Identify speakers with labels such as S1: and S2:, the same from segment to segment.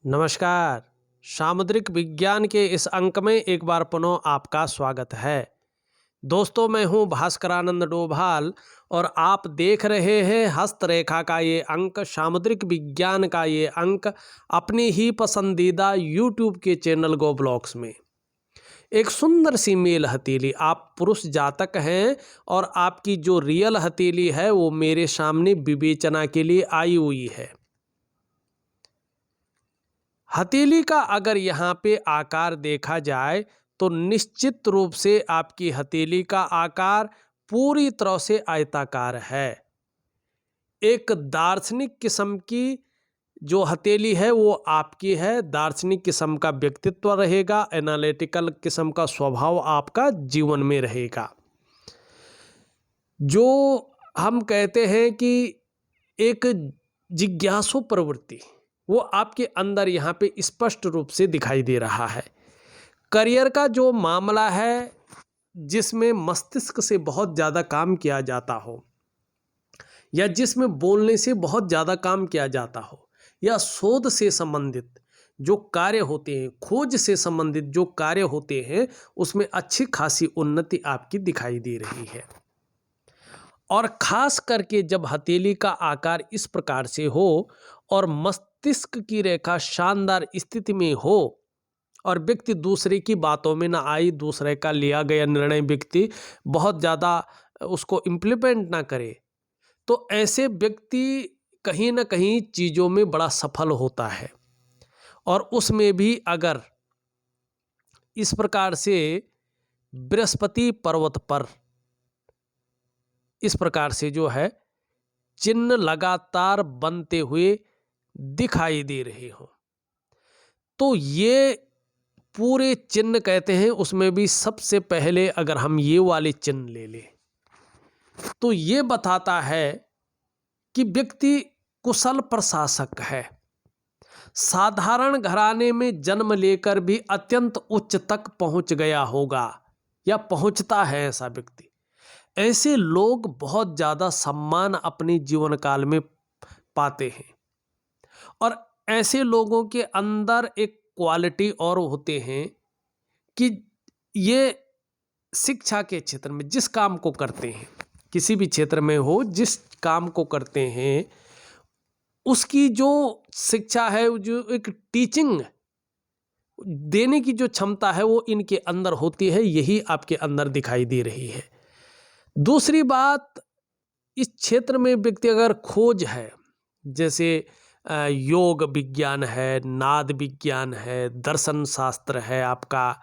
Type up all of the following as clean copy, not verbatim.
S1: नमस्कार। सामुद्रिक विज्ञान के इस अंक में एक बार पुनः आपका स्वागत है। दोस्तों, मैं हूं भास्करानंद डोभाल और आप देख रहे हैं हस्तरेखा का ये अंक, सामुद्रिक विज्ञान का ये अंक अपनी ही पसंदीदा यूट्यूब के चैनल गो ब्लॉग्स में। एक सुंदर सी मेल हथेली, आप पुरुष जातक हैं और आपकी जो रियल हथेली है वो मेरे सामने विवेचना के लिए आई हुई है। हथेली का अगर यहाँ पे आकार देखा जाए तो निश्चित रूप से आपकी हथेली का आकार पूरी तरह से आयताकार है। एक दार्शनिक किस्म की जो हथेली है वो आपकी है, दार्शनिक किस्म का व्यक्तित्व रहेगा, एनालिटिकल किस्म का स्वभाव आपका जीवन में रहेगा। जो हम कहते हैं कि एक जिज्ञासु प्रवृत्ति वो आपके अंदर यहाँ पे स्पष्ट रूप से दिखाई दे रहा है। करियर का जो मामला है जिसमें मस्तिष्क से बहुत ज़्यादा काम किया जाता हो या जिसमें बोलने से बहुत ज़्यादा काम किया जाता हो या शोध से संबंधित जो कार्य होते हैं, खोज से संबंधित जो कार्य होते हैं, उसमें अच्छी खासी उन्नति आपकी दिखाई दे रही है। और ख़ास करके जब हथेली का आकार इस प्रकार से हो और मस्तिष्क की रेखा शानदार स्थिति में हो और व्यक्ति दूसरे की बातों में ना आई, दूसरे का लिया गया निर्णय व्यक्ति बहुत ज़्यादा उसको इम्प्लीमेंट ना करे, तो ऐसे व्यक्ति कहीं ना कहीं चीज़ों में बड़ा सफल होता है। और उसमें भी अगर इस प्रकार से बृहस्पति पर्वत पर इस प्रकार से जो है चिन्ह लगातार बनते हुए दिखाई दे रहे हो, तो ये पूरे चिन्ह कहते हैं। उसमें भी सबसे पहले अगर हम ये वाले चिन्ह ले लें तो ये बताता है कि व्यक्ति कुशल प्रशासक है, साधारण घराने में जन्म लेकर भी अत्यंत उच्च तक पहुंच गया होगा या पहुंचता है ऐसा व्यक्ति। ऐसे लोग बहुत ज़्यादा सम्मान अपने जीवन काल में पाते हैं और ऐसे लोगों के अंदर एक क्वालिटी और होते हैं कि ये शिक्षा के क्षेत्र में जिस काम को करते हैं, किसी भी क्षेत्र में हो, जिस काम को करते हैं उसकी जो शिक्षा है, जो एक टीचिंग देने की जो क्षमता है वो इनके अंदर होती है। यही आपके अंदर दिखाई दे रही है। दूसरी बात, इस क्षेत्र में व्यक्ति अगर खोज है, जैसे योग विज्ञान है, नाद विज्ञान है, दर्शन शास्त्र है, आपका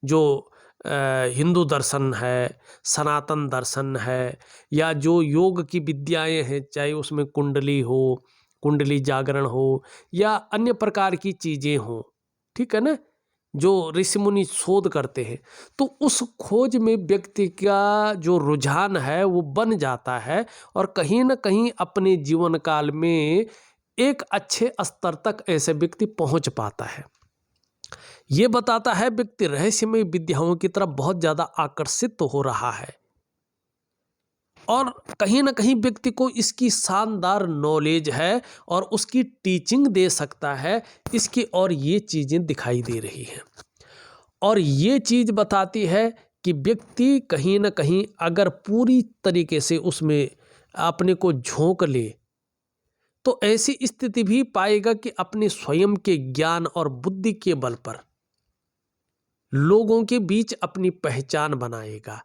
S1: जो हिंदू दर्शन है, सनातन दर्शन है, या जो योग की विद्याएं हैं, चाहे उसमें कुंडली हो, कुंडली जागरण हो या अन्य प्रकार की चीज़ें हो, ठीक है ना, जो ऋषि मुनि शोध करते हैं, तो उस खोज में व्यक्ति का जो रुझान है वो बन जाता है और कहीं ना कहीं अपने जीवन काल में एक अच्छे स्तर तक ऐसे व्यक्ति पहुंच पाता है। ये बताता है व्यक्ति रहस्यमय विद्याओं की तरफ बहुत ज़्यादा आकर्षित हो रहा है और कहीं ना कहीं व्यक्ति को इसकी शानदार नॉलेज है और उसकी टीचिंग दे सकता है इसकी, और ये चीज़ें दिखाई दे रही हैं। और ये चीज़ बताती है कि व्यक्ति कहीं ना कहीं अगर पूरी तरीके से उसमें अपने को झोंक ले तो ऐसी स्थिति भी पाएगा कि अपने स्वयं के ज्ञान और बुद्धि के बल पर लोगों के बीच अपनी पहचान बनाएगा।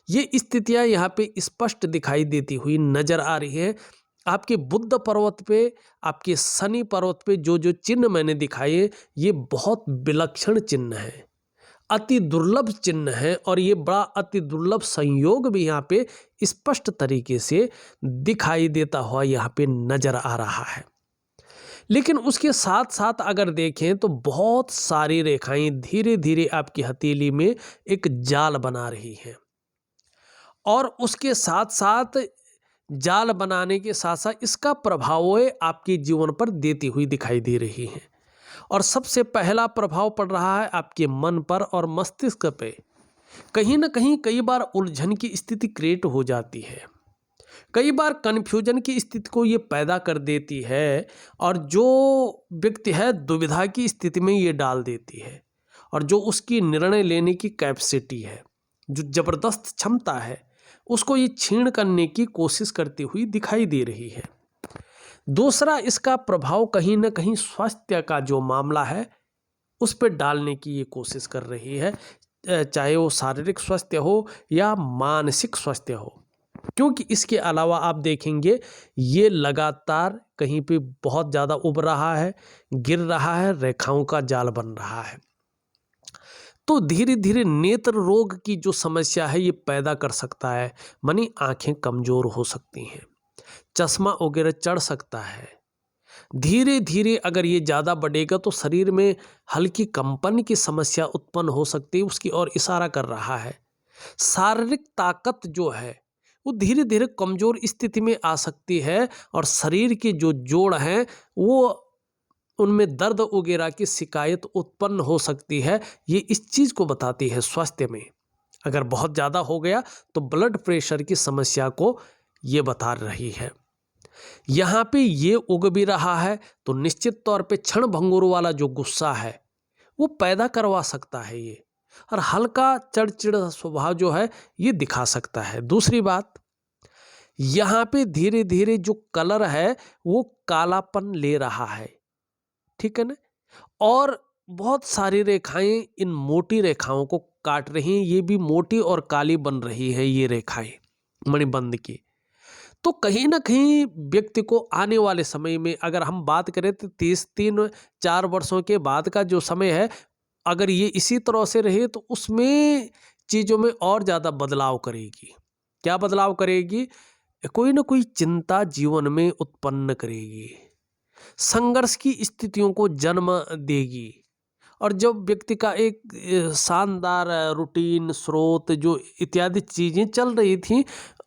S1: ये स्थितियां यहाँ पे स्पष्ट दिखाई देती हुई नजर आ रही है। आपके बुद्ध पर्वत पे, आपके शनि पर्वत पे जो जो चिन्ह मैंने दिखाए, ये बहुत विलक्षण चिन्ह है, अति दुर्लभ चिन्ह है और ये बड़ा अति दुर्लभ संयोग भी यहाँ पे स्पष्ट तरीके से दिखाई देता हुआ यहाँ पे नजर आ रहा है। लेकिन उसके साथ साथ अगर देखें तो बहुत सारी रेखाएं धीरे धीरे आपकी हथेली में एक जाल बना रही हैं और उसके साथ साथ जाल बनाने के साथ साथ इसका प्रभाव आपके जीवन पर देती हुई दिखाई दे रही हैं। और सबसे पहला प्रभाव पड़ रहा है आपके मन पर और मस्तिष्क पे। कहीं ना कहीं कई बार उलझन की स्थिति क्रिएट हो जाती है कई बार कन्फ्यूजन की स्थिति को ये पैदा कर देती है और जो व्यक्ति है दुविधा की स्थिति में ये डाल देती है, और जो उसकी निर्णय लेने की कैपेसिटी है, जो जबरदस्त क्षमता है, उसको ये छीण करने की कोशिश करती हुई दिखाई दे रही है। दूसरा, इसका प्रभाव कहीं ना कहीं स्वास्थ्य का जो मामला है उस पर डालने की ये कोशिश कर रही है, चाहे वो शारीरिक स्वास्थ्य हो या मानसिक स्वास्थ्य हो। क्योंकि इसके अलावा आप देखेंगे ये लगातार कहीं पे बहुत ज़्यादा उब रहा है, गिर रहा है, रेखाओं का जाल बन रहा है। तो धीरे धीरे नेत्र रोग की जो समस्या है ये पैदा कर सकता है, मानी आंखें कमज़ोर हो सकती हैं, चश्मा वगैरह चढ़ सकता है। धीरे धीरे अगर ये ज़्यादा बढ़ेगा तो शरीर में हल्की कंपन की समस्या उत्पन्न हो सकती है, उसकी ओर इशारा कर रहा है। शारीरिक ताकत जो है वो धीरे धीरे कमज़ोर स्थिति में आ सकती है, और शरीर के जो जोड़ हैं वो उनमें दर्द वगैरह की शिकायत उत्पन्न हो सकती है। ये इस चीज़ को बताती है स्वास्थ्य में। अगर बहुत ज़्यादा हो गया तो ब्लड प्रेशर की समस्या को ये बता रही है। यहाँ पे ये उग भी रहा है तो निश्चित तौर पे क्षण भंगुर वाला जो गुस्सा है वो पैदा करवा सकता है ये, और हल्का चिड़चिड़ा स्वभाव जो है ये दिखा सकता है। दूसरी बात, यहाँ पे धीरे धीरे जो कलर है वो कालापन ले रहा है, ठीक है ना, और बहुत सारी रेखाएं इन मोटी रेखाओं को काट रही हैं। ये भी मोटी और काली बन रही है ये रेखाएं मणिबंध की। तो कहीं ना कहीं व्यक्ति को आने वाले समय में अगर हम बात करें तो 3-4 वर्षों के बाद का जो समय है, अगर ये इसी तरह से रहे तो उसमें चीज़ों में और ज़्यादा बदलाव करेगी। क्या बदलाव करेगी? कोई ना कोई चिंता जीवन में उत्पन्न करेगी, संघर्ष की स्थितियों को जन्म देगी। और जब व्यक्ति का एक शानदार रूटीन, स्रोत जो इत्यादि चीज़ें चल रही थी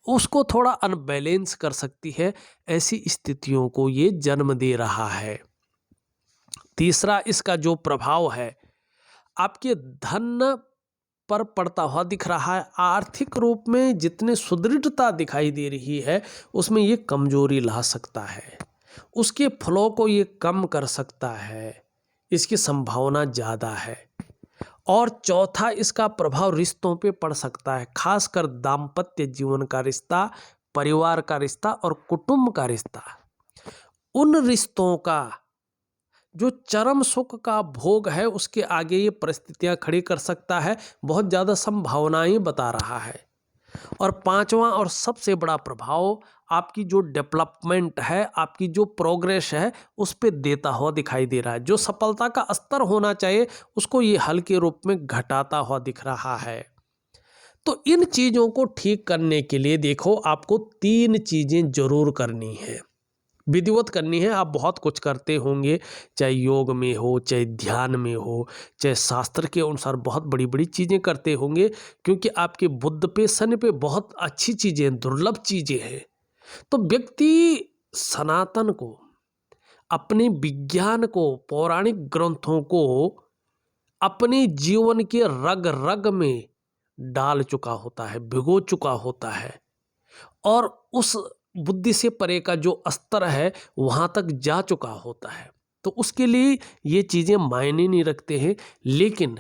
S1: उसको थोड़ा अनबैलेंस कर सकती है, ऐसी स्थितियों को ये जन्म दे रहा है। तीसरा, इसका जो प्रभाव है आपके धन पर पड़ता हुआ दिख रहा है। आर्थिक रूप में जितने सुदृढ़ता दिखाई दे रही है उसमें ये कमजोरी ला सकता है, उसके फ्लो को ये कम कर सकता है, इसकी संभावना ज़्यादा है। और चौथा, इसका प्रभाव रिश्तों पे पड़ सकता है, खासकर दाम्पत्य जीवन का रिश्ता, परिवार का रिश्ता और कुटुंब का रिश्ता। उन रिश्तों का जो चरम सुख का भोग है उसके आगे ये परिस्थितियां खड़ी कर सकता है, बहुत ज़्यादा संभावनाएं बता रहा है। और पांचवा और सबसे बड़ा प्रभाव आपकी जो डेवलपमेंट है, आपकी जो प्रोग्रेस है उस पे देता हुआ दिखाई दे रहा है। जो सफलता का स्तर होना चाहिए उसको ये हल्के रूप में घटाता हुआ दिख रहा है। तो इन चीज़ों को ठीक करने के लिए देखो आपको 3 चीज़ें जरूर करनी है, विधिवत करनी है। आप बहुत कुछ करते होंगे, चाहे योग में हो, चाहे ध्यान में हो, चाहे शास्त्र के अनुसार बहुत बड़ी बड़ी चीज़ें करते होंगे, क्योंकि आपके बुद्ध पे, शन पे बहुत अच्छी चीज़ें, दुर्लभ चीज़ें हैं। तो व्यक्ति सनातन को, अपने विज्ञान को, पौराणिक ग्रंथों को अपने जीवन के रग रग में डाल चुका होता है, भिगो चुका होता है, और उस बुद्धि से परे का जो स्तर है वहाँ तक जा चुका होता है। तो उसके लिए ये चीज़ें मायने नहीं रखते हैं, लेकिन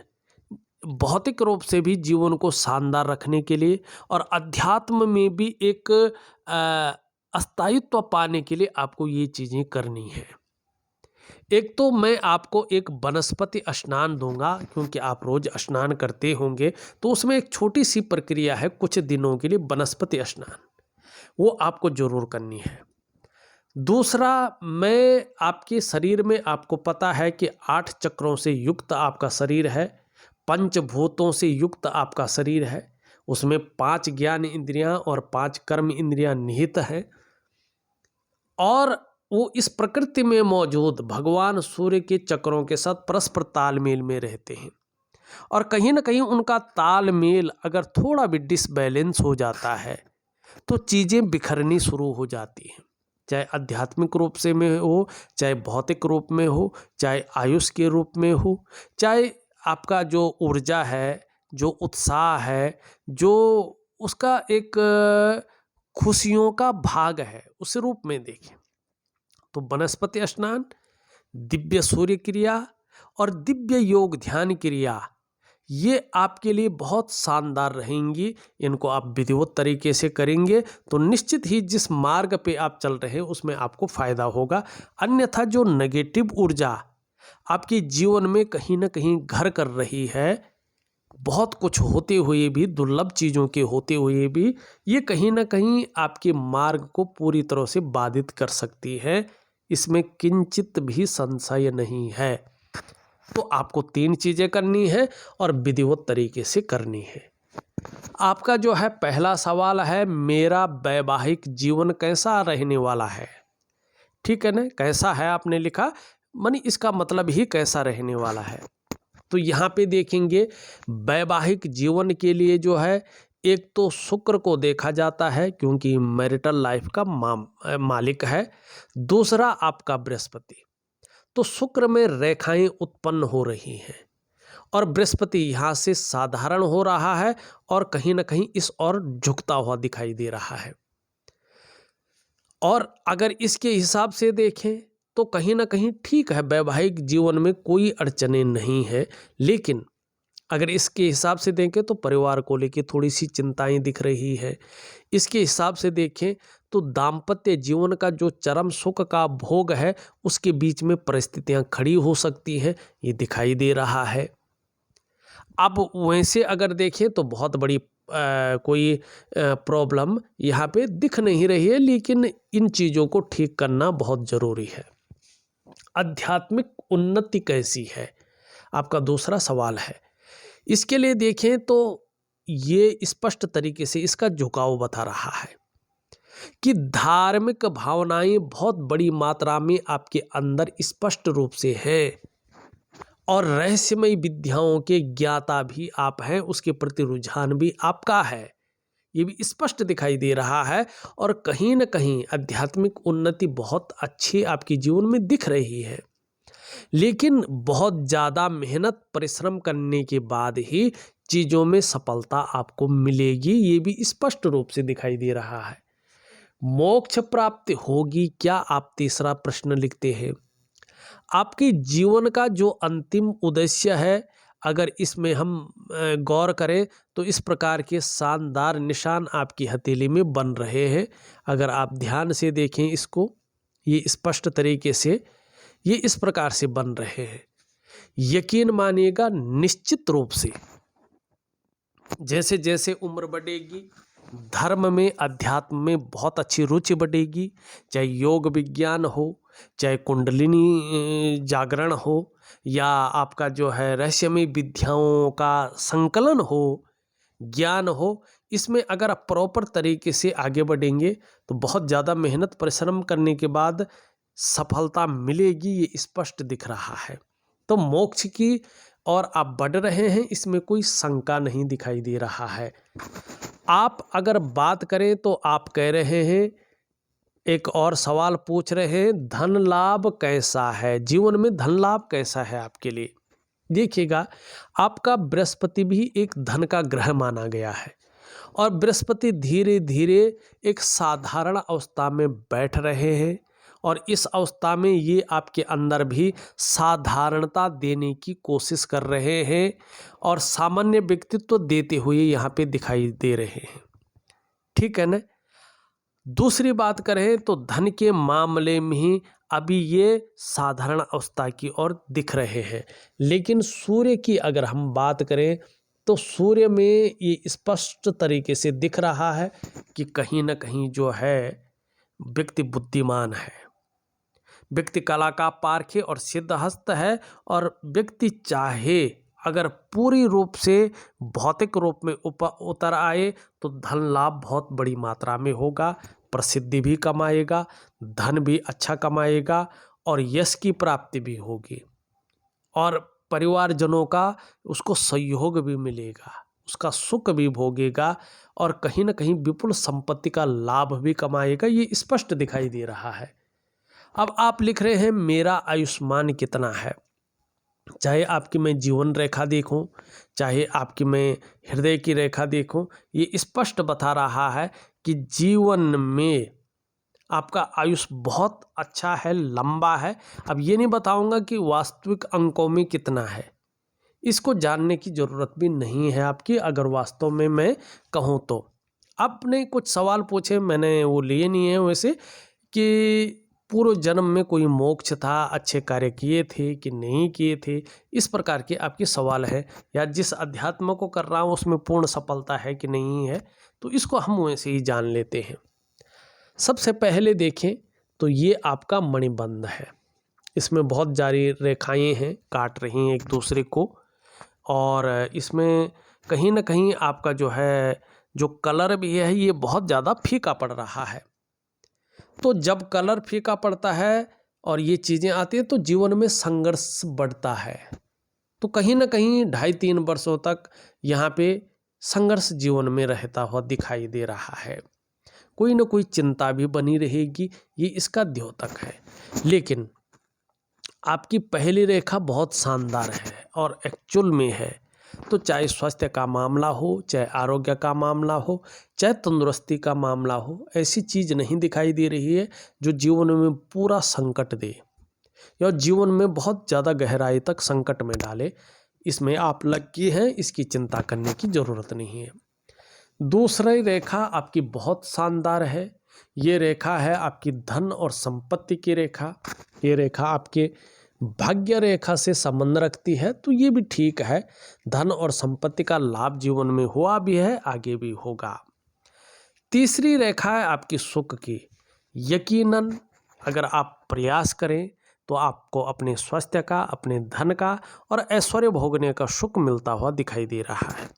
S1: भौतिक रूप से भी जीवन को शानदार रखने के लिए और अध्यात्म में भी एक स्थायित्व पाने के लिए आपको ये चीज़ें करनी है। एक तो मैं आपको एक वनस्पति स्नान दूंगा, क्योंकि आप रोज स्नान करते होंगे, तो उसमें एक छोटी सी प्रक्रिया है कुछ दिनों के लिए, वनस्पति स्नान, वो आपको जरूर करनी है। दूसरा, मैं आपके शरीर में, आपको पता है कि 8 चक्रों से युक्त आपका शरीर है, पंचभूतों से युक्त आपका शरीर है, उसमें 5 ज्ञान इंद्रियां और 5 कर्म इंद्रियां निहित हैं, और वो इस प्रकृति में मौजूद भगवान सूर्य के चक्रों के साथ परस्पर तालमेल में रहते हैं। और कहीं ना कहीं उनका तालमेल अगर थोड़ा भी डिसबैलेंस हो जाता है तो चीज़ें बिखरनी शुरू हो जाती हैं, चाहे आध्यात्मिक रूप से में हो, चाहे भौतिक रूप में हो, चाहे आयुष के रूप में हो, चाहे आपका जो ऊर्जा है, जो उत्साह है, जो उसका एक खुशियों का भाग है, उस रूप में देखें तो वनस्पति स्नान, दिव्य सूर्य क्रिया और दिव्य योग ध्यान क्रिया ये आपके लिए बहुत शानदार रहेंगी। इनको आप विधिवत तरीके से करेंगे तो निश्चित ही जिस मार्ग पे आप चल रहे हैं उसमें आपको फायदा होगा। अन्यथा जो नेगेटिव ऊर्जा आपके जीवन में कहीं ना कहीं घर कर रही है, बहुत कुछ होते हुए भी, दुर्लभ चीज़ों के होते हुए भी, ये कहीं ना कहीं आपके मार्ग को पूरी तरह से बाधित कर सकती है। इसमें किंचित भी संशय नहीं है। तो आपको 3 चीज़ें करनी है और विधिवत तरीके से करनी है। आपका जो है पहला सवाल है, मेरा वैवाहिक जीवन कैसा रहने वाला है। ठीक है ना, कैसा है आपने लिखा, मानी इसका मतलब ही कैसा रहने वाला है। तो यहाँ पे देखेंगे वैवाहिक जीवन के लिए जो है, एक तो शुक्र को देखा जाता है क्योंकि मैरिटल लाइफ का मालिक है। दूसरा आपका बृहस्पति, तो शुक्र में रेखाएं उत्पन्न हो रही हैं और बृहस्पति यहाँ से साधारण हो रहा है और कहीं ना कहीं इस ओर झुकता हुआ दिखाई दे रहा है। और अगर इसके हिसाब से देखें तो कहीं ना कहीं ठीक है, वैवाहिक जीवन में कोई अड़चने नहीं है। लेकिन अगर इसके हिसाब से देखें तो परिवार को लेकर थोड़ी सी चिंताएं दिख रही है। इसके हिसाब से देखें तो दाम्पत्य जीवन का जो चरम सुख का भोग है उसके बीच में परिस्थितियां खड़ी हो सकती हैं, ये दिखाई दे रहा है। अब वैसे अगर देखें तो बहुत बड़ी कोई प्रॉब्लम यहाँ पे दिख नहीं रही है, लेकिन इन चीज़ों को ठीक करना बहुत ज़रूरी है। आध्यात्मिक उन्नति कैसी है, आपका दूसरा सवाल है। इसके लिए देखें तो ये स्पष्ट तरीके से इसका झुकाव बता रहा है कि धार्मिक भावनाएं बहुत बड़ी मात्रा में आपके अंदर स्पष्ट रूप से है और रहस्यमय विद्याओं के ज्ञाता भी आप हैं, उसके प्रति रुझान भी आपका है, ये भी स्पष्ट दिखाई दे रहा है। और कहीं न कहीं आध्यात्मिक उन्नति बहुत अच्छी आपके जीवन में दिख रही है, लेकिन बहुत ज़्यादा मेहनत परिश्रम करने के बाद ही चीज़ों में सफलता आपको मिलेगी, ये भी स्पष्ट रूप से दिखाई दे रहा है। मोक्ष प्राप्ति होगी क्या, आप तीसरा प्रश्न लिखते हैं। आपके जीवन का जो अंतिम उद्देश्य है, अगर इसमें हम गौर करें तो इस प्रकार के शानदार निशान आपकी हथेली में बन रहे हैं। अगर आप ध्यान से देखें इसको, ये स्पष्ट तरीके से ये इस प्रकार से बन रहे हैं। यकीन मानिएगा निश्चित रूप से जैसे जैसे उम्र बढ़ेगी, धर्म में, अध्यात्म में बहुत अच्छी रुचि बढ़ेगी। चाहे योग विज्ञान हो, चाहे कुंडलिनी जागरण हो, या आपका जो है रहस्यमय विद्याओं का संकलन हो, ज्ञान हो, इसमें अगर आप प्रॉपर तरीके से आगे बढ़ेंगे तो बहुत ज़्यादा मेहनत परिश्रम करने के बाद सफलता मिलेगी, ये स्पष्ट दिख रहा है। तो मोक्ष की और आप बढ़ रहे हैं, इसमें कोई शंका नहीं दिखाई दे रहा है। आप अगर बात करें तो आप कह रहे हैं, एक और सवाल पूछ रहे हैं, धन लाभ कैसा है, जीवन में धन लाभ कैसा है आपके लिए। देखिएगा, आपका बृहस्पति भी एक धन का ग्रह माना गया है और बृहस्पति धीरे धीरे एक साधारण अवस्था में बैठ रहे हैं और इस अवस्था में ये आपके अंदर भी साधारणता देने की कोशिश कर रहे हैं और सामान्य व्यक्तित्व देते हुए यहाँ पे दिखाई दे रहे हैं। ठीक है ना। दूसरी बात करें तो धन के मामले में ही अभी ये साधारण अवस्था की ओर दिख रहे हैं, लेकिन सूर्य की अगर हम बात करें तो सूर्य में ये स्पष्ट तरीके से दिख रहा है कि कहीं ना कहीं जो है व्यक्ति बुद्धिमान है, व्यक्ति कला का पारखी और सिद्धहस्त है और व्यक्ति चाहे अगर पूरी रूप से भौतिक रूप में उतर आए तो धन लाभ बहुत बड़ी मात्रा में होगा, प्रसिद्धि भी कमाएगा, धन भी अच्छा कमाएगा और यश की प्राप्ति भी होगी और परिवारजनों का उसको सहयोग भी मिलेगा, उसका सुख भी भोगेगा और कहीं ना कहीं विपुल संपत्ति का लाभ भी कमाएगा, ये स्पष्ट दिखाई दे रहा है। अब आप लिख रहे हैं मेरा आयुष्मान कितना है। चाहे आपकी मैं जीवन रेखा देखूं, चाहे आपकी मैं हृदय की रेखा देखूं, ये स्पष्ट बता रहा है कि जीवन में आपका आयुष बहुत अच्छा है, लंबा है। अब ये नहीं बताऊंगा कि वास्तविक अंकों में कितना है, इसको जानने की ज़रूरत भी नहीं है आपकी, अगर वास्तव में मैं कहूँ तो। आपने कुछ सवाल पूछे, मैंने वो लिए नहीं है वैसे, कि पूर्व जन्म में कोई मोक्ष था, अच्छे कार्य किए थे कि नहीं किए थे, इस प्रकार के आपके सवाल है, या जिस अध्यात्म को कर रहा हूँ उसमें पूर्ण सफलता है कि नहीं है, तो इसको हम वैसे ही जान लेते हैं। सबसे पहले देखें तो ये आपका मणिबंध है, इसमें बहुत जारी रेखाएं हैं, काट रही हैं एक दूसरे को, और इसमें कहीं ना कहीं आपका जो है जो कलर भी है ये बहुत ज़्यादा फीका पड़ रहा है। तो जब कलर फीका पड़ता है और ये चीज़ें आती हैं तो जीवन में संघर्ष बढ़ता है। तो कहीं ना कहीं 2.5-3 वर्षों तक यहाँ पे संघर्ष जीवन में रहता हुआ दिखाई दे रहा है, कोई ना कोई चिंता भी बनी रहेगी, ये इसका द्योतक है। लेकिन आपकी पहली रेखा बहुत शानदार है और एक्चुअल में है, तो चाहे स्वास्थ्य का मामला हो, चाहे आरोग्य का मामला हो, चाहे तंदुरुस्ती का मामला हो, ऐसी चीज़ नहीं दिखाई दे रही है जो जीवन में पूरा संकट दे या जीवन में बहुत ज़्यादा गहराई तक संकट में डाले। इसमें आप लकी हैं, इसकी चिंता करने की ज़रूरत नहीं है। दूसरी रेखा आपकी बहुत शानदार है, ये रेखा है आपकी धन और संपत्ति की रेखा। ये रेखा आपके भाग्य रेखा से संबंध रखती है, तो ये भी ठीक है। धन और संपत्ति का लाभ जीवन में हुआ भी है, आगे भी होगा। तीसरी रेखा है आपकी सुख की। यकीनन अगर आप प्रयास करें तो आपको अपने स्वास्थ्य का, अपने धन का और ऐश्वर्य भोगने का सुख मिलता हुआ दिखाई दे रहा है।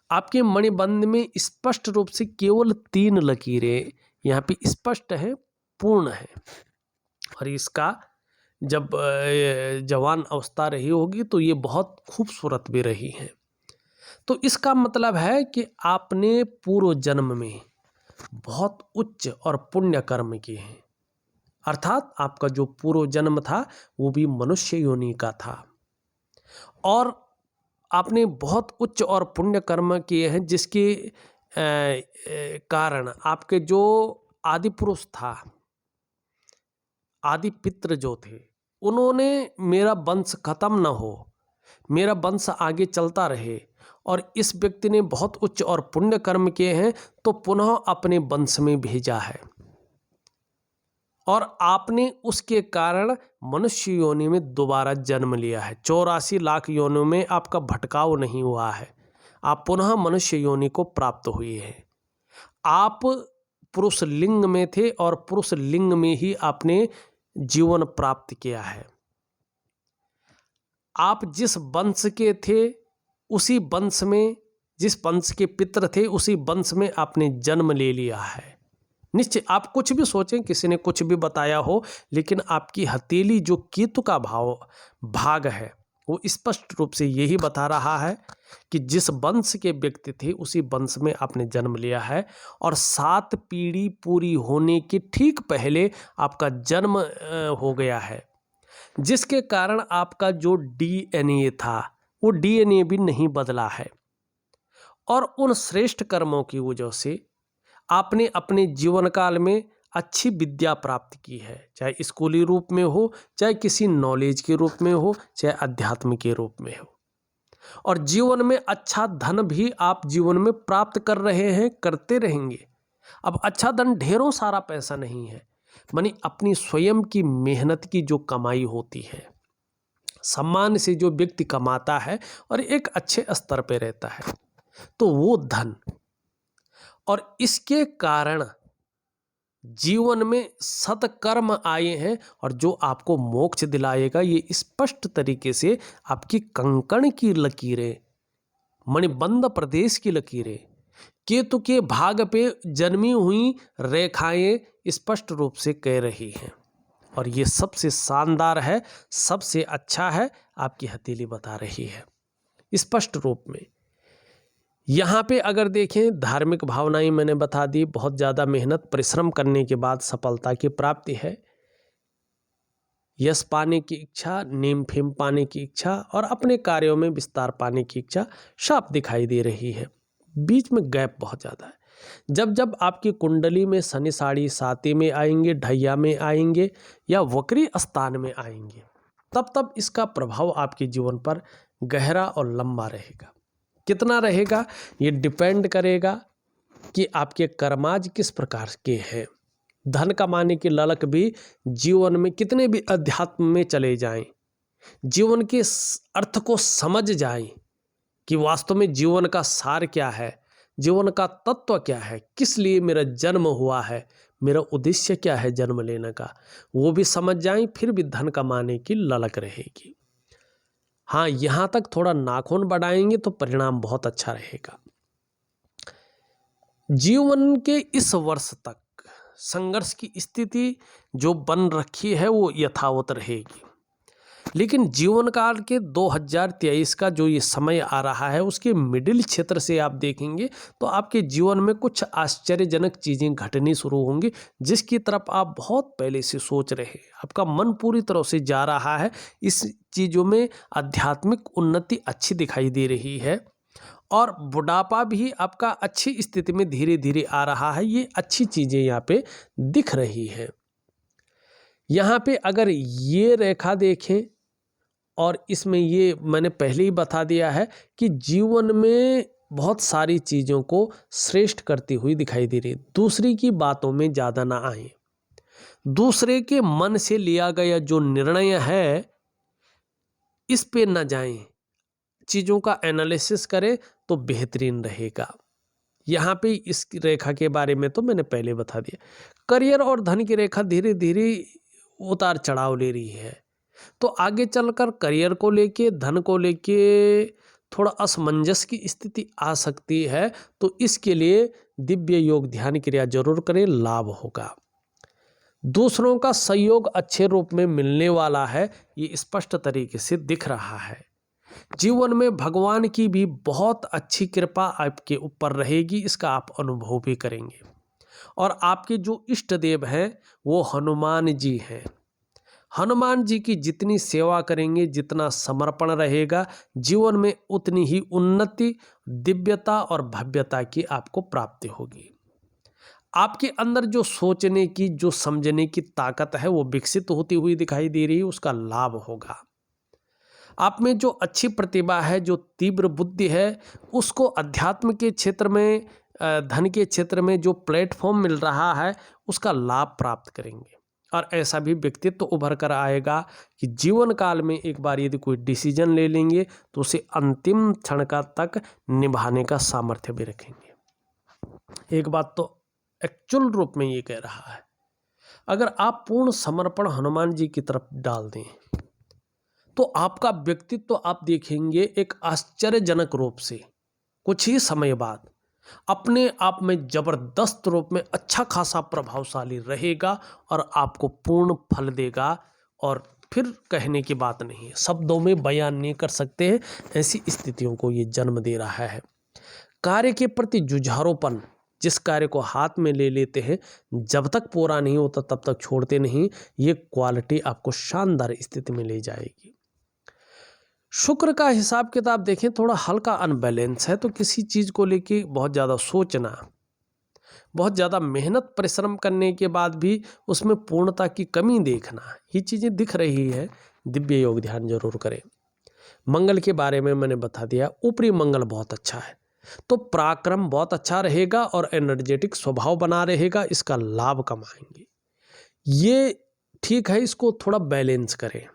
S1: आपके मणिबंध में स्पष्ट रूप से केवल 3 लकीरें यहाँ पे स्पष्ट है, पूर्ण है, और इसका जब जवान अवस्था रही होगी तो ये बहुत खूबसूरत भी रही है। तो इसका मतलब है कि आपने पूर्व जन्म में बहुत उच्च और पुण्य कर्म किए हैं, अर्थात आपका जो पूर्व जन्म था वो भी मनुष्य योनि का था, और आपने बहुत उच्च और पुण्य कर्म किए हैं, जिसके कारण आपके जो आदि पुरुष था, आदि पितृ जो थे, उन्होंने मेरा वंश खत्म न हो, मेरा वंश आगे चलता रहे, और इस व्यक्ति ने बहुत उच्च और पुण्य कर्म किए हैं तो पुनः अपने वंश में भेजा है, और आपने उसके कारण मनुष्य योनि में दोबारा जन्म लिया है। 84 लाख योनियों में आपका भटकाव नहीं हुआ है, आप पुनः मनुष्य योनि को प्राप्त हुए हैं। आप पुरुष लिंग में थे और पुरुष लिंग में ही आपने जीवन प्राप्त किया है। आप जिस वंश के थे उसी वंश में, जिस वंश के पितर थे उसी वंश में आपने जन्म ले लिया है। निश्चय आप कुछ भी सोचें, किसी ने कुछ भी बताया हो, लेकिन आपकी हथेली जो केतु का भाग है वो स्पष्ट रूप से यही बता रहा है कि जिस वंश के व्यक्ति थे उसी वंश में आपने जन्म लिया है, और 7 पीढ़ी पूरी होने के ठीक पहले आपका जन्म हो गया है, जिसके कारण आपका जो DNA था वो DNA भी नहीं बदला है। और उन श्रेष्ठ कर्मों की वजह से आपने अपने जीवन काल में अच्छी विद्या प्राप्त की है, चाहे स्कूली रूप में हो, चाहे किसी नॉलेज के रूप में हो, चाहे अध्यात्म के रूप में हो, और जीवन में अच्छा धन भी आप जीवन में प्राप्त कर रहे हैं, करते रहेंगे। अब अच्छा धन ढेरों सारा पैसा नहीं है, मानी अपनी स्वयं की मेहनत की जो कमाई होती है, सम्मान से जो व्यक्ति कमाता है और एक अच्छे स्तर पे रहता है, तो वो धन, और इसके कारण जीवन में सत्कर्म आए हैं, और जो आपको मोक्ष दिलाएगा, ये स्पष्ट तरीके से आपकी कंकण की लकीरें, मणिबंध प्रदेश की लकीरें, केतु के भाग पे जन्मी हुई रेखाएं स्पष्ट रूप से कह रही हैं, और ये सबसे शानदार है, सबसे अच्छा है, आपकी हथेली बता रही है स्पष्ट रूप में। यहाँ पे अगर देखें, धार्मिक भावनाएं मैंने बता दी, बहुत ज़्यादा मेहनत परिश्रम करने के बाद सफलता की प्राप्ति है, यश पाने की इच्छा, नेम फेम पाने की इच्छा, और अपने कार्यों में विस्तार पाने की इच्छा साफ दिखाई दे रही है। बीच में गैप बहुत ज़्यादा है, जब जब आपकी कुंडली में शनि साढ़े साती में आएंगे, ढैया में आएंगे या वक्री स्थान में आएंगे, तब तब इसका प्रभाव आपके जीवन पर गहरा और लंबा रहेगा। कितना रहेगा ये डिपेंड करेगा कि आपके कर्माज किस प्रकार के हैं। धन कमाने की ललक भी जीवन में कितने भी अध्यात्म में चले जाएं, जीवन के अर्थ को समझ जाएं कि वास्तव में जीवन का सार क्या है, जीवन का तत्व क्या है, किस लिए मेरा जन्म हुआ है, मेरा उद्देश्य क्या है जन्म लेने का, वो भी समझ जाएं, फिर भी धन कमाने की ललक रहेगी। हाँ, यहाँ तक थोड़ा नाखून बढ़ाएंगे तो परिणाम बहुत अच्छा रहेगा। जीवन के इस वर्ष तक संघर्ष की स्थिति जो बन रखी है वो यथावत रहेगी, लेकिन जीवन काल के 2023 का जो ये समय आ रहा है उसके मिडिल क्षेत्र से आप देखेंगे तो आपके जीवन में कुछ आश्चर्यजनक चीज़ें घटनी शुरू होंगी, जिसकी तरफ आप बहुत पहले से सोच रहे हैं। आपका मन पूरी तरह से जा रहा है, इस चीज़ों में आध्यात्मिक उन्नति अच्छी दिखाई दे रही है और बुढ़ापा भी आपका अच्छी स्थिति में धीरे धीरे आ रहा है। ये अच्छी चीज़ें यहाँ पे दिख रही है। यहाँ पे अगर ये रेखा देखें और इसमें ये मैंने पहले ही बता दिया है कि जीवन में बहुत सारी चीज़ों को श्रेष्ठ करती हुई दिखाई दे रही है। दूसरी की बातों में ज़्यादा ना आए, दूसरे के मन से लिया गया जो निर्णय है इस पे ना जाएं, चीज़ों का एनालिसिस करें तो बेहतरीन रहेगा। यहाँ पे इस रेखा के बारे में तो मैंने पहले बता दिया। करियर और धन की रेखा धीरे धीरे उतार चढ़ाव ले रही है, तो आगे चलकर करियर को लेके, धन को लेके थोड़ा असमंजस की स्थिति आ सकती है, तो इसके लिए दिव्य योग ध्यान क्रिया जरूर करें, लाभ होगा। दूसरों का सहयोग अच्छे रूप में मिलने वाला है, ये स्पष्ट तरीके से दिख रहा है। जीवन में भगवान की भी बहुत अच्छी कृपा आपके ऊपर रहेगी, इसका आप अनुभव भी करेंगे। और आपके जो इष्ट देव हैं वो हनुमान जी हैं। हनुमान जी की जितनी सेवा करेंगे, जितना समर्पण रहेगा, जीवन में उतनी ही उन्नति, दिव्यता और भव्यता की आपको प्राप्ति होगी। आपके अंदर जो सोचने की, जो समझने की ताकत है वो विकसित होती हुई दिखाई दे रही है, उसका लाभ होगा। आप में जो अच्छी प्रतिभा है, जो तीव्र बुद्धि है, उसको अध्यात्म के क्षेत्र में, धन के क्षेत्र में जो प्लेटफॉर्म मिल रहा है उसका लाभ प्राप्त करेंगे। और ऐसा भी व्यक्तित्व उभर कर आएगा कि जीवन काल में एक बार यदि कोई डिसीजन ले लेंगे तो उसे अंतिम क्षण का तक निभाने का सामर्थ्य भी रखेंगे। एक बात तो एक्चुअल रूप में ये कह रहा है, अगर आप पूर्ण समर्पण हनुमान जी की तरफ डाल दें तो आपका व्यक्तित्व आप देखेंगे एक आश्चर्यजनक रूप से कुछ ही समय बाद अपने आप में जबरदस्त रूप में अच्छा खासा प्रभावशाली रहेगा और आपको पूर्ण फल देगा। और फिर कहने की बात नहीं है, शब्दों में बयान नहीं कर सकते हैं, ऐसी स्थितियों को ये जन्म दे रहा है। कार्य के प्रति जुझारूपन, जिस कार्य को हाथ में ले लेते हैं जब तक पूरा नहीं होता तब तक छोड़ते नहीं, ये क्वालिटी आपको शानदार स्थिति में ले जाएगी। शुक्र का हिसाब किताब देखें, थोड़ा हल्का अनबैलेंस है, तो किसी चीज़ को लेके बहुत ज़्यादा सोचना, बहुत ज़्यादा मेहनत परिश्रम करने के बाद भी उसमें पूर्णता की कमी देखना, ये चीज़ें दिख रही है। दिव्य योग ध्यान जरूर करें। मंगल के बारे में मैंने बता दिया, ऊपरी मंगल बहुत अच्छा है, तो पराक्रम बहुत अच्छा रहेगा और एनर्जेटिक स्वभाव बना रहेगा, इसका लाभ कमाएंगे। ये ठीक है, इसको थोड़ा बैलेंस करें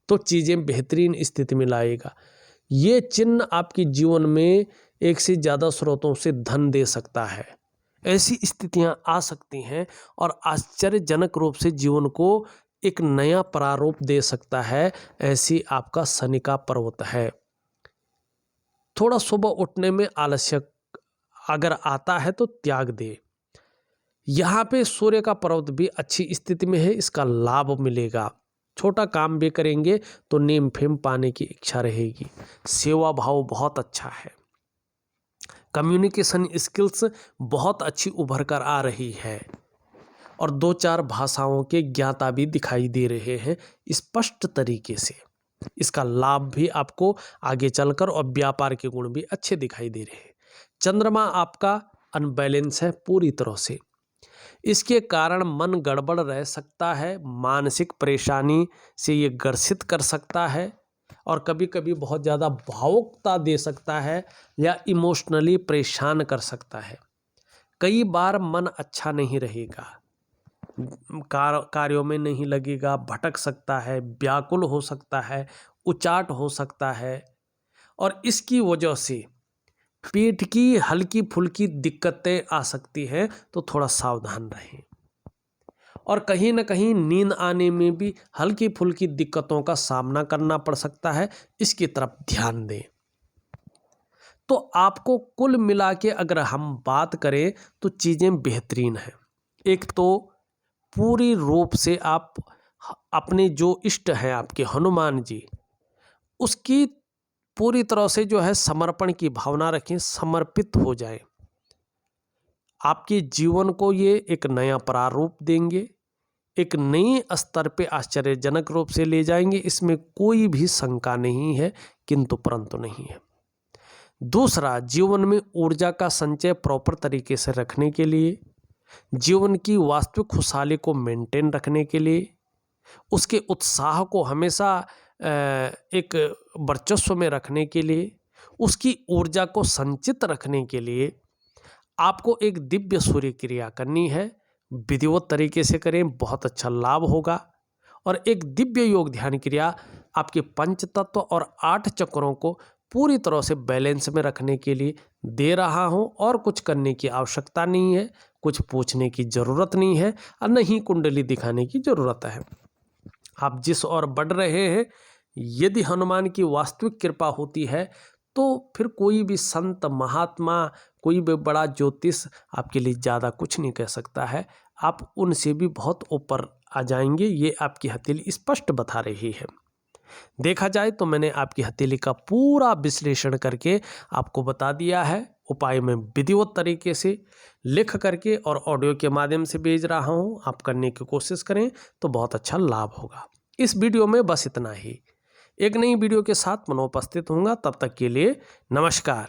S1: तो चीज़ें बेहतरीन स्थिति में लाएगा। ये चिन्ह आपके जीवन में एक से ज़्यादा स्रोतों से धन दे सकता है, ऐसी स्थितियां आ सकती हैं और आश्चर्यजनक रूप से जीवन को एक नया प्रारूप दे सकता है। ऐसी आपका शनि का पर्वत है। थोड़ा सुबह उठने में आलस्य अगर आता है तो त्याग दे। यहाँ पे सूर्य का पर्वत भी अच्छी स्थिति में है, इसका लाभ मिलेगा। छोटा काम भी करेंगे तो नेम फेम पाने की इच्छा रहेगी। सेवा भाव बहुत अच्छा है। कम्युनिकेशन स्किल्स बहुत अच्छी उभर कर आ रही है और 2-4 भाषाओं के ज्ञाता भी दिखाई दे रहे हैं स्पष्ट तरीके से। इसका लाभ भी आपको आगे चलकर और व्यापार के गुण भी अच्छे दिखाई दे रहे हैं। चंद्रमा आपका अनबैलेंस है पूरी तरह से। इसके कारण मन गड़बड़ रह सकता है, मानसिक परेशानी से ये ग्रसित कर सकता है और कभी कभी बहुत ज़्यादा भावुकता दे सकता है या इमोशनली परेशान कर सकता है। कई बार मन अच्छा नहीं रहेगा, कार्यों में नहीं लगेगा, भटक सकता है, व्याकुल हो सकता है, उचाट हो सकता है और इसकी वजह से पेट की हल्की फुल्की दिक्कतें आ सकती हैं, तो थोड़ा सावधान रहें। और कहीं ना कहीं नींद आने में भी हल्की फुल्की दिक्कतों का सामना करना पड़ सकता है, इसकी तरफ ध्यान दें। तो आपको कुल मिला के अगर हम बात करें तो चीज़ें बेहतरीन हैं। एक तो पूरी रूप से आप अपने जो इष्ट हैं आपके हनुमान जी, उसकी पूरी तरह से जो है समर्पण की भावना रखें, समर्पित हो जाएं। आपके जीवन को ये एक नया प्रारूप देंगे, एक नई स्तर पे आश्चर्यजनक रूप से ले जाएंगे, इसमें कोई भी शंका नहीं है, किंतु परंतु नहीं है। दूसरा, जीवन में ऊर्जा का संचय प्रॉपर तरीके से रखने के लिए, जीवन की वास्तविक खुशहाली को मेंटेन रखने के लिए, उसके उत्साह को हमेशा एक वर्चस्व में रखने के लिए, उसकी ऊर्जा को संचित रखने के लिए आपको एक दिव्य सूर्य क्रिया करनी है। विधिवत तरीके से करें, बहुत अच्छा लाभ होगा। और एक दिव्य योग ध्यान क्रिया आपके पंच तत्व और 8 चक्रों को पूरी तरह से बैलेंस में रखने के लिए दे रहा हूं और कुछ करने की आवश्यकता नहीं है, कुछ पूछने की ज़रूरत नहीं है और नहीं कुंडली दिखाने की ज़रूरत है। आप जिस ओर बढ़ रहे हैं, यदि हनुमान की वास्तविक कृपा होती है तो फिर कोई भी संत महात्मा, कोई भी बड़ा ज्योतिष आपके लिए ज़्यादा कुछ नहीं कह सकता है। आप उनसे भी बहुत ऊपर आ जाएंगे, ये आपकी हथेली स्पष्ट बता रही है। देखा जाए तो मैंने आपकी हथेली का पूरा विश्लेषण करके आपको बता दिया है। उपाय में विधिवत तरीके से लिख करके और ऑडियो के माध्यम से भेज रहा हूँ, आप करने की कोशिश करें तो बहुत अच्छा लाभ होगा। इस वीडियो में बस इतना ही। एक नई वीडियो के साथ मैं उपस्थित होऊंगा, तब तक के लिए नमस्कार।